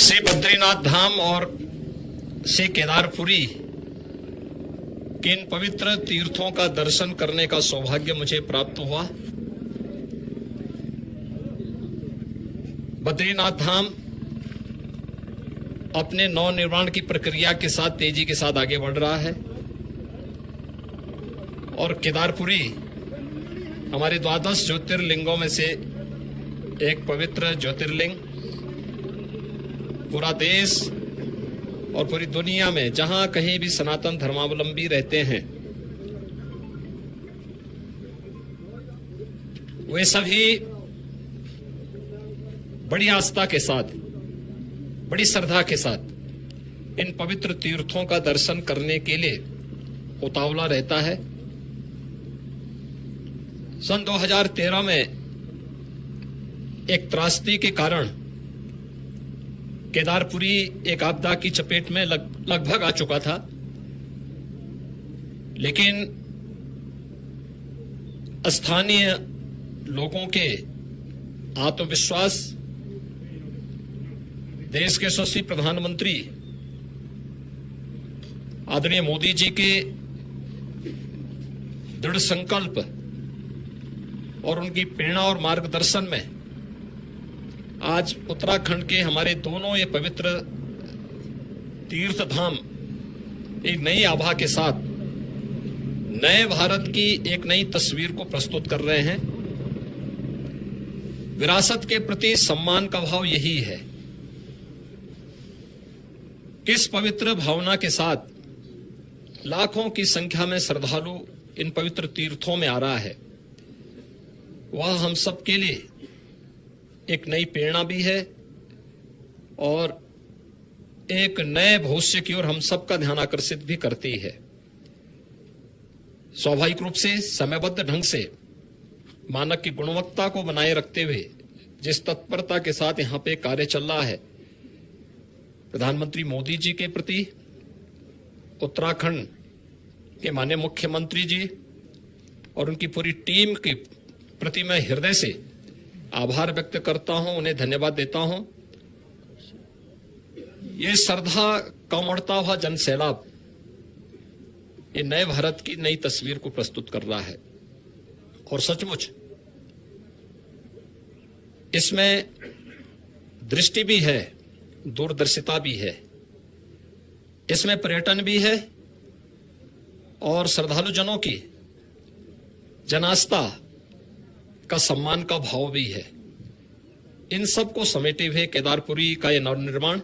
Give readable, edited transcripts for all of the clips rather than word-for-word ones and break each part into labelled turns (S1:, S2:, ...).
S1: श्री बद्रीनाथ धाम और श्री केदारपुरी के इन पवित्र तीर्थों का दर्शन करने का सौभाग्य मुझे प्राप्त हुआ। बद्रीनाथ धाम अपने नवनिर्माण की प्रक्रिया के साथ तेजी के साथ आगे बढ़ रहा है और केदारपुरी हमारे द्वादश ज्योतिर्लिंगों में से एक पवित्र ज्योतिर्लिंग पूरा देश और पूरी दुनिया में जहां कहीं भी सनातन धर्मावलंबी रहते हैं वे सभी बड़ी आस्था के साथ, बड़ी श्रद्धा के साथ इन पवित्र तीर्थों का दर्शन करने के लिए उतावला रहता है। सन 2013 में एक त्रासदी के कारण केदारपुरी एक आपदा की चपेट में लगभग आ चुका था, लेकिन स्थानीय लोगों के आत्मविश्वास, देश के यशस्वी प्रधानमंत्री आदरणीय मोदी जी के दृढ़ संकल्प और उनकी प्रेरणा और मार्गदर्शन में आज उत्तराखंड के हमारे दोनों ये पवित्र तीर्थ धाम एक नई आभा के साथ नए भारत की एक नई तस्वीर को प्रस्तुत कर रहे हैं। विरासत के प्रति सम्मान का भाव यही है। किस पवित्र भावना के साथ लाखों की संख्या में श्रद्धालु इन पवित्र तीर्थों में आ रहा है, वह हम सब के लिए एक नई प्रेरणा भी है और एक नए भविष्य की ओर हम सबका ध्यान आकर्षित भी करती है। स्वाभाविक रूप से समयबद्ध ढंग से मानक की गुणवत्ता को बनाए रखते हुए जिस तत्परता के साथ यहां पे कार्य चल रहा है, प्रधानमंत्री मोदी जी के प्रति उत्तराखंड के माननीय मुख्यमंत्री जी और उनकी पूरी टीम के प्रति मैं हृदय से आभार व्यक्त करता हूं, उन्हें धन्यवाद देता हूं। ये श्रद्धा का उमड़ता हुआ जन सैलाब ये नए भारत की नई तस्वीर को प्रस्तुत कर रहा है और सचमुच इसमें दृष्टि भी है, दूरदर्शिता भी है, इसमें पर्यटन भी है और श्रद्धालु जनों की जनास्था का सम्मान का भाव भी है। इन सब को समेटे हुए केदारपुरी का यह नवनिर्माण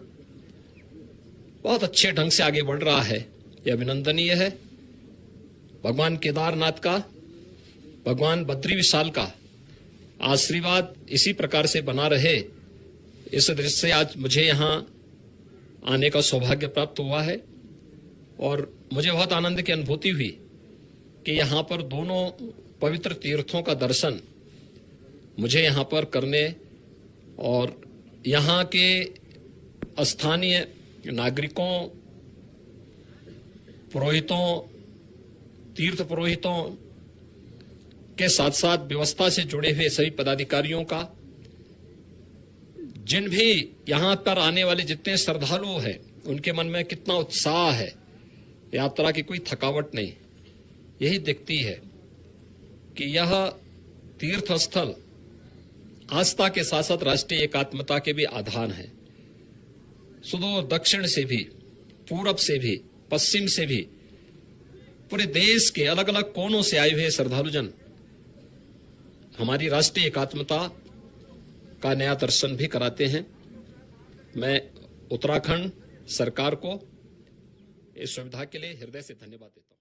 S1: बहुत अच्छे ढंग से आगे बढ़ रहा है, यह अभिनंदनीय है। भगवान केदारनाथ का, भगवान बद्री विशाल का आशीर्वाद इसी प्रकार से बना रहे, इस दृष्टि से आज मुझे यहाँ आने का सौभाग्य प्राप्त हुआ है और मुझे बहुत आनंद की अनुभूति हुई कि यहाँ पर दोनों पवित्र तीर्थों का दर्शन मुझे यहाँ पर करने और यहाँ के स्थानीय नागरिकों, पुरोहितों, तीर्थ पुरोहितों के साथ साथ व्यवस्था से जुड़े हुए सभी पदाधिकारियों का, जिन भी यहाँ पर आने वाले जितने श्रद्धालु हैं उनके मन में कितना उत्साह है, यात्रा की कोई थकावट नहीं। यही दिखती है कि यह तीर्थ स्थल आस्था के साथ साथ राष्ट्रीय एकात्मता के भी आधार है। सुदूर दक्षिण से भी, पूरब से भी, पश्चिम से भी, पूरे देश के अलग अलग कोनों से आए हुए श्रद्धालुजन हमारी राष्ट्रीय एकात्मता का नया दर्शन भी कराते हैं। मैं उत्तराखंड सरकार को इस सुविधा के लिए हृदय से धन्यवाद देता हूं।